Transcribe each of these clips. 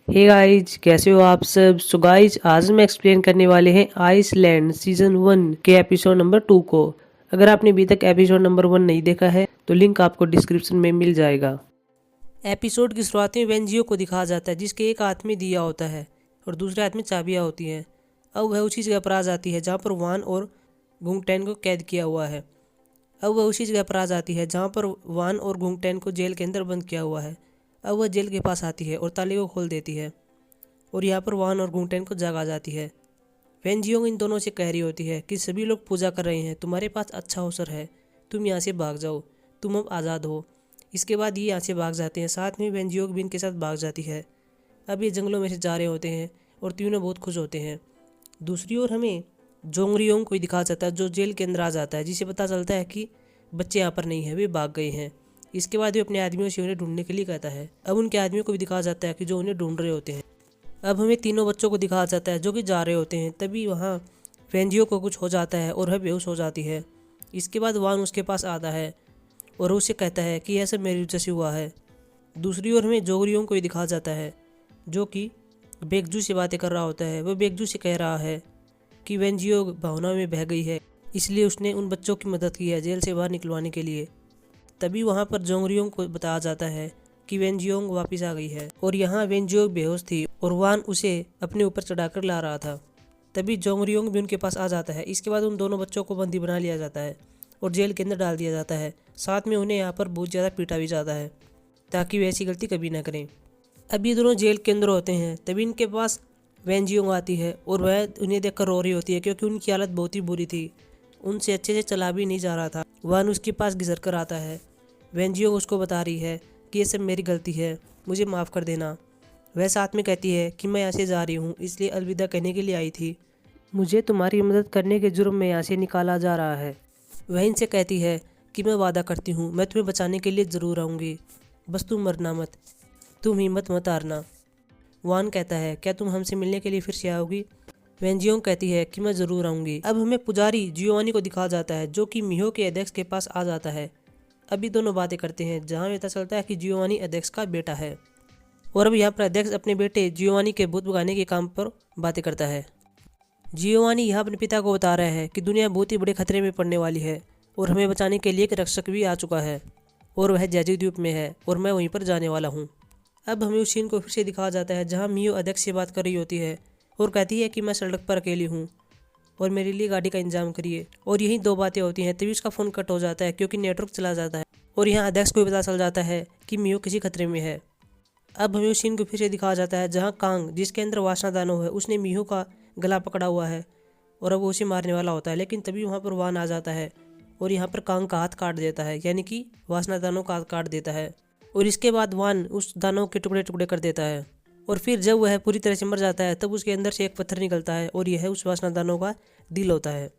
Hey guys, कैसे हो आप सब। सो गाइज, आज हम एक्सप्लेन करने वाले हैं आइसलैंड सीजन 1 के एपिसोड नंबर 2 को। अगर आपने अभी तक एपिसोड नंबर 1 नहीं देखा है तो लिंक आपको डिस्क्रिप्शन में मिल जाएगा। एपिसोड की शुरुआत में वेंजियो को दिखाया जाता है जिसके एक हाथ में दिया होता है और दूसरे हाथ में चाबियाँ होती हैं। अब वह उसी जगह पर आ जाती है जहाँ पर वान और गुंगटैन को कैद किया हुआ है। अब वह उसी जगह पर आ जाती है जहाँ पर वान और गुंगटैन को जेल के अंदर बंद किया हुआ है। अब वह जेल के पास आती है और ताले को खोल देती है और यहाँ पर वान और गुंगटैन को जाग आ जाती है। वेंजियोंग इन दोनों से कह रही होती है कि सभी लोग पूजा कर रहे हैं, तुम्हारे पास अच्छा अवसर है, तुम यहाँ से भाग जाओ, तुम अब आज़ाद हो। इसके बाद ये यहाँ से भाग जाते हैं, साथ में वेंजियोंग भी इनके साथ भाग जाती है। अब ये जंगलों में से जा रहे होते हैं और तीनों बहुत खुश होते हैं। दूसरी ओर हमें जोंगरियोंग को दिखाया जाता है जो जेल के अंदर आ जाता है, जिसे पता चलता है कि बच्चे यहाँ पर नहीं है, वे भाग गए हैं। इसके बाद वे अपने आदमियों से उन्हें ढूंढने के लिए कहता है। अब उनके आदमियों को भी दिखाया जाता है कि जो उन्हें ढूंढ रहे होते हैं। अब हमें तीनों बच्चों को दिखाया जाता है जो कि जा रहे होते हैं। तभी वहाँ वेंजियो को कुछ हो जाता है और वह बेहोश हो जाती है। इसके बाद वान उसके पास आता है और उसे कहता है कि यह सब मेरी वजह से हुआ है। दूसरी ओर हमें जोगरियों को भी दिखाया जाता है जो कि बेगजू से बातें कर रहा होता है। वह बेगजू से कह रहा है कि वेंजियो भावना में बह गई है, इसलिए उसने उन बच्चों की मदद की है जेल से बाहर निकलवाने के लिए। तभी वहाँ पर जोंगरियों को बताया जाता है कि वेंजियोंग वापस आ गई है और यहाँ वेंजियोंग बेहोश थी और वान उसे अपने ऊपर चढ़ाकर ला रहा था। तभी जोंगरियोंग भी उनके पास आ जाता है। इसके बाद उन दोनों बच्चों को बंदी बना लिया जाता है और जेल के अंदर डाल दिया जाता है। साथ में उन्हें यहाँ पर बहुत ज़्यादा पीटा भी जाता है ताकि वे ऐसी गलती कभी ना करें। अब ये दोनों जेल के अंदर होते हैं। तभी इनके पास वेंजियोंग आती है और वह उन्हें देखकर रो रही होती है क्योंकि उनकी हालत बहुत ही बुरी थी, उनसे अच्छे से चला भी नहीं जा रहा था। वान उसके पास घिसर कर आता है। वेंजियोंग उसको बता रही है कि ये सब मेरी गलती है, मुझे माफ़ कर देना। वह साथ में कहती है कि मैं यहाँ से जा रही हूँ, इसलिए अलविदा कहने के लिए आई थी, मुझे तुम्हारी मदद करने के जुर्म में यहाँ से निकाला जा रहा है। वह इनसे कहती है कि मैं वादा करती हूँ मैं तुम्हें बचाने के लिए ज़रूर आऊँगी, बस तुम मरना मत, तुम हिम्मत मत हारना। वान कहता है क्या तुम हमसे मिलने के लिए फिर से आओगी। वेंजियोंग कहती है कि मैं ज़रूर आऊँगी। अब हमें पुजारी जियोवानी को दिखाया जाता है जो कि मिहो के अध्यक्ष के पास आ जाता है। अभी दोनों बातें करते हैं जहाँ पता चलता है कि जियोवानी अध्यक्ष का बेटा है और अब यहाँ पर अध्यक्ष अपने बेटे जियोवानी के भूत भगाने के काम पर बातें करता है। जियोवानी यहाँ अपने पिता को बता रहा है कि दुनिया बहुत ही बड़े खतरे में पड़ने वाली है और हमें बचाने के लिए एक रक्षक भी आ चुका है और वह जेजू द्वीप में है और मैं वहीं पर जाने वाला हूँ। अब हमें उस सीन को फिर से दिखाया जाता है जहाँ मियो अध्यक्ष से बात कर रही होती है और कहती है कि मैं सड़क पर अकेली हूँ और मेरे लिए गाड़ी का इंतजाम करिए। और यही दो बातें होती हैं तभी उसका फ़ोन कट हो जाता है क्योंकि नेटवर्क चला जाता है और यहाँ अध्यक्ष को भी पता चल जाता है कि मियो किसी खतरे में है। अब हमें उस सीन को फिर से दिखाया जाता है जहाँ कांग, जिसके अंदर वासना दानव है, उसने मियो का गला पकड़ा हुआ है और अब वो उसे मारने वाला होता है। लेकिन तभी वहाँ पर वान आ जाता है और यहाँ पर कांग का हाथ काट देता है, यानी कि वासना दानव का हाथ काट देता है। और इसके बाद वान उस दानव के टुकड़े टुकड़े कर देता है और फिर जब वह पूरी तरह से मर जाता है तब उसके अंदर से एक पत्थर निकलता है और यह उस वासना दानव का दिल होता है।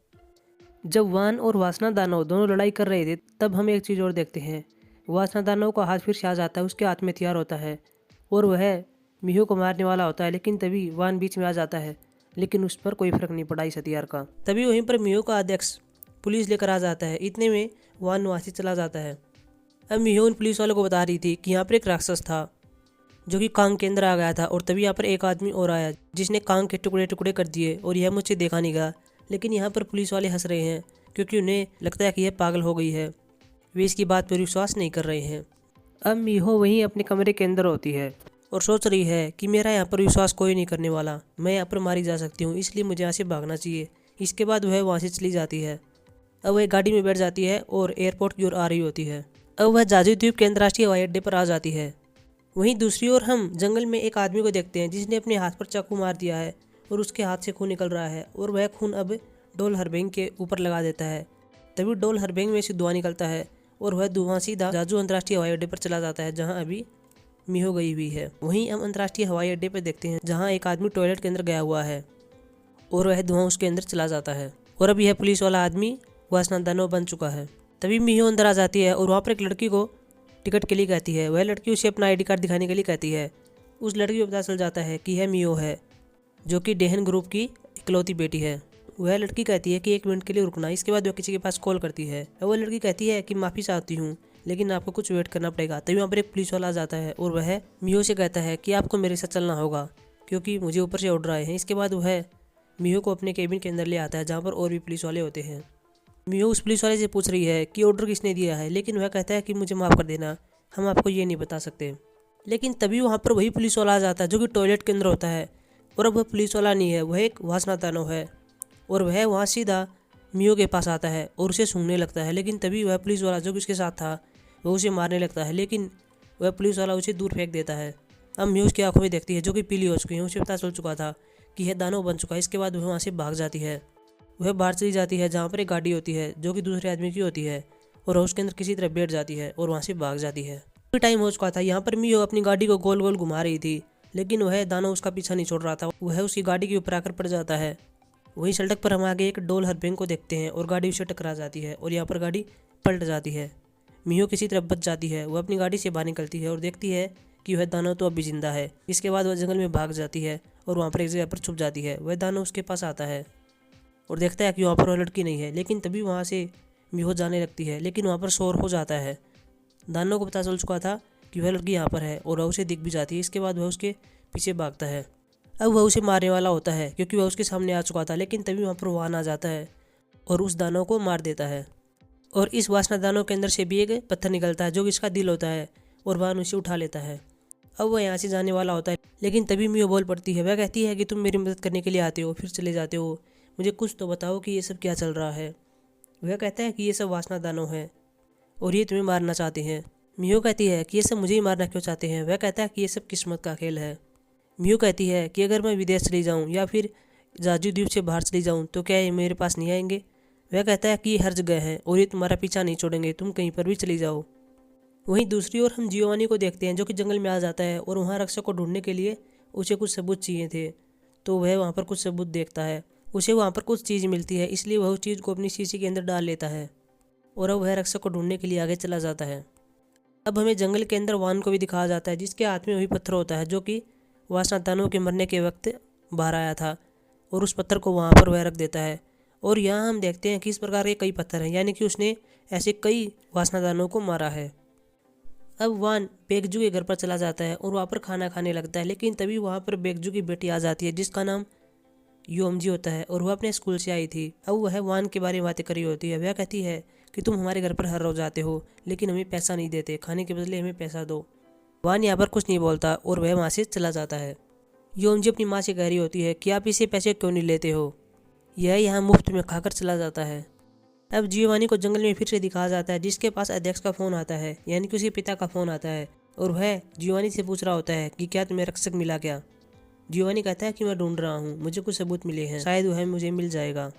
जब वान और वासना दानव दोनों लड़ाई कर रहे थे तब हम एक चीज़ और देखते हैं, वासना दानव का हाथ फिर से आ जाता है, उसके हाथ में हथियार होता है और वह मिहो को मारने वाला होता है। लेकिन तभी वान बीच में आ जाता है, लेकिन उस पर कोई फर्क नहीं पड़ा इस हथियार का। तभी वहीं पर मिहो का अध्यक्ष पुलिस लेकर आ जाता है। इतने में वान वहाँ से चला जाता है। अब मिहो उन पुलिस वालों को बता रही थी कि यहाँ पर एक राक्षस था जो कि कांग के अंदर आ गया था और तभी यहाँ पर एक आदमी और आया जिसने कांग के टुकड़े टुकड़े कर दिए और यह मुझसे देखा नहीं गया। लेकिन यहाँ पर पुलिस वाले हंस रहे हैं क्योंकि उन्हें लगता है कि यह पागल हो गई है, वे इसकी बात पर विश्वास नहीं कर रहे हैं। अब मिहो वहीं अपने कमरे के अंदर होती है और सोच रही है कि मेरा यहाँ पर विश्वास कोई नहीं करने वाला, मैं यहाँ पर मारी जा सकती हूँ, इसलिए मुझे यहाँ से भागना चाहिए। इसके बाद वह वहाँ से चली जाती है। अब वह गाड़ी में बैठ जाती है और एयरपोर्ट की ओर आ रही होती है। अब वह जेजू द्वीप के अंतर्राष्ट्रीय हवाई अड्डे पर आ जाती है। वहीं दूसरी ओर हम जंगल में एक आदमी को देखते हैं जिसने अपने हाथ पर चाकू मार दिया है और उसके हाथ से खून निकल रहा है और वह खून अब डोल हरबेंग के ऊपर लगा देता है। तभी डोल हरबेंग में से धुआं निकलता है और वह धुआं सीधा जेजू अंतर्राष्ट्रीय हवाई अड्डे पर चला जाता है जहां अभी मिहो गई हुई है। वहीं हम अंतर्राष्ट्रीय हवाई अड्डे पर देखते हैं जहां एक आदमी टॉयलेट के अंदर गया हुआ है और वह धुआं उसके अंदर चला जाता है और अब यह पुलिस वाला आदमी वासना दानव बन चुका है। तभी मिहो अंदर आ जाती है और वहाँ पर एक लड़की को टिकट के लिए कहती है। वह लड़की उसे अपना आईडी कार्ड दिखाने के लिए कहती है। उस लड़की को पता चल जाता है कि यह मियो है जो कि डेहन ग्रुप की इकलौती बेटी है। वह लड़की कहती है कि 1 मिनट के लिए रुकना। इसके बाद वह किसी के पास कॉल करती है। वह लड़की कहती है कि माफ़ी चाहती हूँ, लेकिन आपको कुछ वेट करना पड़ेगा। तभी वहाँ पर एक पुलिस वाला आ जाता है और वह मिहो से कहता है कि आपको मेरे साथ चलना होगा क्योंकि मुझे ऊपर से ऑर्डर आए हैं। इसके बाद वह मिहो को अपने केबिन के अंदर ले आता है जहाँ पर और भी पुलिस वाले होते हैं। मिहो उस पुलिस वाले से पूछ रही है कि ऑर्डर किसने दिया है, लेकिन वह कहता है कि मुझे माफ़ कर देना, हम आपको ये नहीं बता सकते। लेकिन तभी वहाँ पर वही पुलिस वाला आ जाता है जो कि टॉयलेट के अंदर होता है। और अब वह पुलिस वाला नहीं है, वह एक वासना दानव है और वह वहाँ सीधा मिहो के पास आता है और उसे सूंघने लगता है। लेकिन तभी वह पुलिस वाला जो कि उसके साथ था वह उसे मारने लगता है, लेकिन वह पुलिस वाला उसे दूर फेंक देता है। अब मिहो उसकी आंखों में देखती है जो कि पीली हो चुकी है। उसे पता चल चुका था कि यह दानव बन चुका है। इसके बाद वह वहाँ से भाग जाती है। वह बाहर चली जाती है जहाँ पर एक गाड़ी होती है जो कि दूसरे आदमी की होती है और उसके अंदर किसी तरह बैठ जाती है और वहाँ से भाग जाती है। टाइम हो चुका था। यहाँ पर मिहो अपनी गाड़ी को गोल गोल घुमा रही थी, लेकिन वह दानव उसका पीछा नहीं छोड़ रहा था। वह उसकी गाड़ी के ऊपर आकर पड़ जाता है। वहीं सड़क पर हम आगे एक डोल हरबैंग को देखते हैं और गाड़ी उसे टकरा जाती है और यहाँ पर गाड़ी पलट जाती है। मिहो किसी तरह बच जाती है। वह अपनी गाड़ी से बाहर निकलती है और देखती है कि वह दानव तो अब भी जिंदा है। इसके बाद वह जंगल में भाग जाती है और वहाँ पर एक जगह पर छुप जाती है। वह दानव उसके पास आता है और देखता है कि वहाँ पर वह लड़की नहीं है, लेकिन तभी वहाँ से मिहो जाने लगती है, लेकिन वहाँ पर शोर हो जाता है। दानव को पता चल चुका था कि वह लड़की यहाँ पर है और वह उसे दिख भी जाती है। इसके बाद वह उसके पीछे भागता है। अब वह उसे मारने वाला होता है क्योंकि वह उसके सामने आ चुका था, लेकिन तभी वहाँ पर वाहन आ जाता है और उस दानव को मार देता है। और इस वासना दानव के अंदर से भी एक पत्थर निकलता है जो कि इसका दिल होता है और वाहन उसे उठा लेता है। अब वह यहाँ से जाने वाला होता है, लेकिन तभी मिहो बोल पड़ती है। वह कहती है कि तुम मेरी मदद करने के लिए आते हो फिर चले जाते हो, मुझे कुछ तो बताओ कि ये सब क्या चल रहा है। वह कहता है कि ये सब वासना दानव है और ये तुम्हें मारना चाहते हैं। मिहो कहती है कि ये सब मुझे ही मारना क्यों चाहते हैं। वह कहता है कि ये सब किस्मत का खेल है। मिहो कहती है कि अगर मैं विदेश चली जाऊँ या फिर जाजू द्वीप से बाहर चली जाऊँ तो क्या ये मेरे पास नहीं आएंगे। वह कहता है कि ये हर जगह है और ये तुम्हारा पीछा नहीं छोड़ेंगे, तुम कहीं पर भी चली जाओ। वहीं दूसरी ओर हम जियोवानी को देखते हैं जो कि जंगल में आ जाता है और वहाँ रक्षक को ढूंढने के लिए उसे कुछ सबूत चाहिए थे, तो वह वहाँ पर कुछ सबूत देखता है। उसे वहाँ पर कुछ चीज़ मिलती है, इसलिए वह उस चीज़ को अपनी शीशी के अंदर डाल लेता है और अब वह रक्षक को ढूंढने के लिए आगे चला जाता है। अब हमें जंगल के अंदर वाहन को भी दिखाया जाता है जिसके हाथ में वही पत्थर होता है जो कि वासना दानव के मरने के वक्त बाहर आया था और उस पत्थर को वहाँ पर वह रख देता है। और यहाँ हम देखते हैं कि इस प्रकार के कई पत्थर हैं, यानी कि उसने ऐसे कई वासना दानवों को मारा है। अब वान बेगजू के घर पर चला जाता है और वहाँ पर खाना खाने लगता है, लेकिन तभी वहाँ पर बेगजू की बेटी आ जाती है जिसका नाम योमजी होता है और वह अपने स्कूल से आई थी। अब वह वान के बारे में बातें करी होती है। वह कहती है कि तुम हमारे घर पर हर रोज आते हो लेकिन हमें पैसा नहीं देते, खाने के बदले हमें पैसा दो। वान यहाँ पर कुछ नहीं बोलता और वह वहाँ से चला जाता है। योमजी अपनी माँ से कह रही होती है कि आप इसे पैसे क्यों नहीं लेते हो, यह यहाँ मुफ्त में खाकर चला जाता है। अब जियोवानी को जंगल में फिर से दिखाया जाता है जिसके पास अध्यक्ष का फ़ोन आता है, यानी कि उसके पिता का फ़ोन आता है और वह जियोवानी से पूछ रहा होता है कि क्या तुम्हें रक्षक मिला क्या। जियोवानी कहता है कि मैं ढूंढ रहा हूँ, मुझे कुछ सबूत मिले हैं, शायद वह मुझे मिल जाएगा।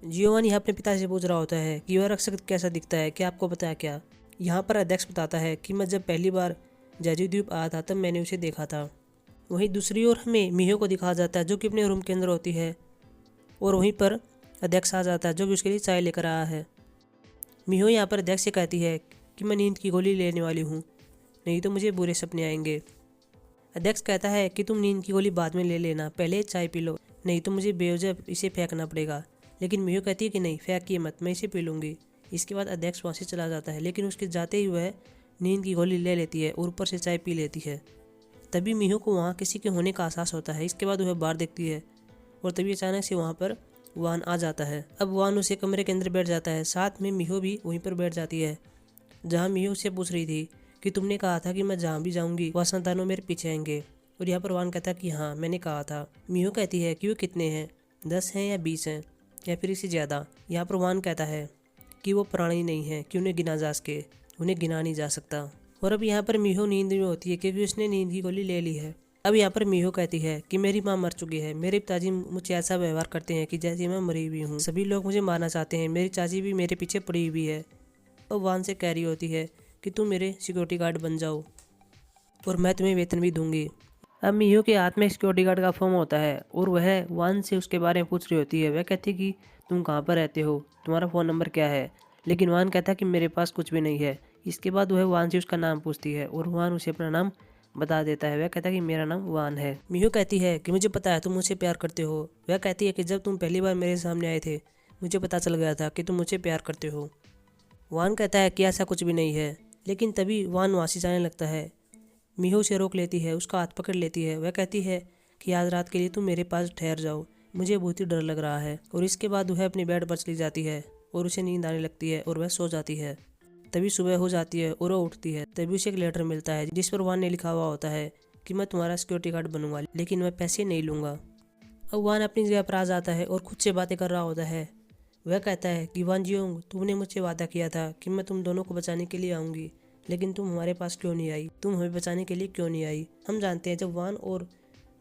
जियोवानी अपने पिता से पूछ रहा होता है कि वह रक्षक कैसा दिखता है, क्या आपको पता है क्या। यहाँ पर अध्यक्ष बताता है कि मैं जब पहली बार जाजू द्वीप आया था तब मैंने उसे देखा था। वहीं दूसरी ओर हमें मिहो को दिखाया जाता है जो कि अपने रूम के अंदर होती है और वहीं पर अध्यक्ष आ जाता है जो कि उसके लिए चाय लेकर आया है। मिहो यहाँ पर अध्यक्ष से कहती है कि मैं नींद की गोली लेने वाली हूँ, नहीं तो मुझे बुरे सपने आएंगे। अध्यक्ष कहता है कि तुम नींद की गोली बाद में ले लेना, पहले चाय पी लो, नहीं तो मुझे बेवजह इसे फेंकना पड़ेगा। लेकिन मिहो कहती है कि नहीं, फेंकिए मत, मैं इसे पी लूँगी। इसके बाद अध्यक्ष वहाँ से चला जाता है, लेकिन उसके जाते ही वह नींद की गोली ले लेती है और ऊपर से चाय पी लेती है। तभी मिहो को वहाँ किसी के होने का एहसास होता है। इसके बाद वह बाहर देखती है और तभी अचानक से वहाँ पर वान आ जाता है। अब वान उसे कमरे के अंदर बैठ जाता है, साथ में मिहो भी वहीं पर बैठ जाती है जहाँ मिहो उससे पूछ रही थी कि तुमने कहा था कि मैं जहाँ भी जाऊँगी वासना दानव मेरे पीछे आएंगे। और यहाँ पर वान कहता है कि हाँ मैंने कहा था। मिहो कहती है कि वो कितने हैं, 10 हैं या 20 हैं या फिर इससे ज़्यादा। यहाँ पर वान कहता है कि वो प्राणी नहीं है कि उन्हें गिना जा सके, उन्हें गिना नहीं जा सकता। और अब यहाँ पर मिहो नींद में होती है क्योंकि उसने नींद की गोली ले ली है। अब यहाँ पर मिहो कहती है कि मेरी माँ मर चुकी है, मेरे पिताजी मुझे ऐसा व्यवहार करते हैं कि जैसे मैं मरी हुई हूँ, सभी लोग मुझे मारना चाहते हैं, मेरी चाची भी मेरे पीछे पड़ी हुई है। और वान से कह रही होती है कि तुम मेरे सिक्योरिटी गार्ड बन जाओ और मैं तुम्हें वेतन भी दूंगी। अब मिहो के हाथ में सिक्योरिटी गार्ड का फॉर्म होता है और वह वान से उसके बारे में पूछ रही होती है। वह कहती है कि तुम कहाँ पर रहते हो, तुम्हारा फ़ोन नंबर क्या है। लेकिन वान कहता है कि मेरे पास कुछ भी नहीं है। इसके बाद वह वान से उसका नाम पूछती है और वान उसे अपना नाम बता देता है। वह कहता है कि मेरा नाम वान है। मिहो कहती है कि मुझे पता है तुम मुझसे प्यार करते हो। वह कहती है कि जब तुम पहली बार मेरे सामने आए थे मुझे पता चल गया था कि तुम मुझसे प्यार करते हो। वान कहता है कि ऐसा कुछ भी नहीं है, लेकिन तभी वान वहाँ से जाने लगता है। मीहो उसे रोक लेती है, उसका हाथ पकड़ लेती है। वह कहती है कि आज रात के लिए तुम मेरे पास ठहर जाओ, मुझे बहुत ही डर लग रहा है। और इसके बाद वह अपनी बेड पर चली जाती है और उसे नींद आने लगती है और वह सो जाती है। तभी सुबह हो जाती है और वह उठती है। तभी उसे एक लेटर मिलता है जिस पर वान ने लिखा हुआ होता है कि मैं तुम्हारा सिक्योरिटी गार्ड बनूंगा, लेकिन मैं पैसे नहीं लूंगा। अब वान अपनी जगह पर आ जाता है और खुद से बातें कर रहा होता है। वह कहता है कि वान जियोंग, तुमने मुझसे वादा किया था कि मैं तुम दोनों को बचाने के लिए आऊँगी, लेकिन तुम हमारे पास क्यों नहीं आई? तुम हमें बचाने के लिए क्यों नहीं आई? हम जानते हैं जब वान और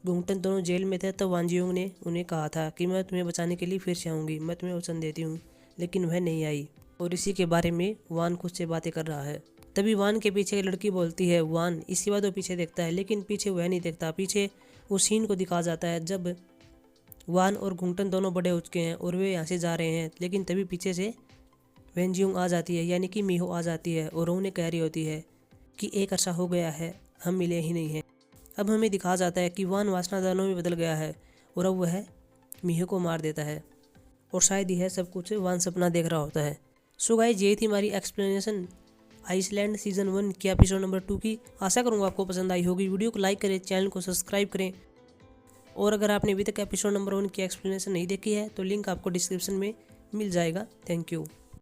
गुंगटन दोनों जेल में थे तब वान जियोंग ने उन्हें कहा था कि मैं तुम्हें बचाने के लिए फिर से आऊँगी, मैं तुम्हें वचन देती हूँ, लेकिन वह नहीं आई। और इसी के बारे में वान खुद से बातें कर रहा है। तभी वान के पीछे एक लड़की बोलती है वान। इसके बाद वो पीछे देखता है, लेकिन पीछे वह नहीं देखता। पीछे उस सीन को दिखा जाता है जब वान और गुंगटन दोनों बड़े हो चुके हैं और वे यहाँ से जा रहे हैं। लेकिन तभी पीछे से वेन जियोंग आ जाती है, यानी कि मीहो आ जाती है और उन्हें कह रही होती है कि एक अर्सा हो गया है, हम मिले ही नहीं हैं। अब हमें दिखा जाता है कि वान वासनादानों में बदल गया है और अब वह मीहो को मार देता है और शायद यह सब कुछ वान सपना देख रहा होता है। सो गाइस, ये थी हमारी एक्सप्लेनेशन आइसलैंड सीजन 1 के एपिसोड नंबर 2 की। आशा करूँगा आपको पसंद आई होगी। वीडियो को लाइक करें, चैनल को सब्सक्राइब करें और अगर आपने अभी तक एपिसोड नंबर 1 की एक्सप्लेनेशन नहीं देखी है तो लिंक आपको डिस्क्रिप्शन में मिल जाएगा। Thank you.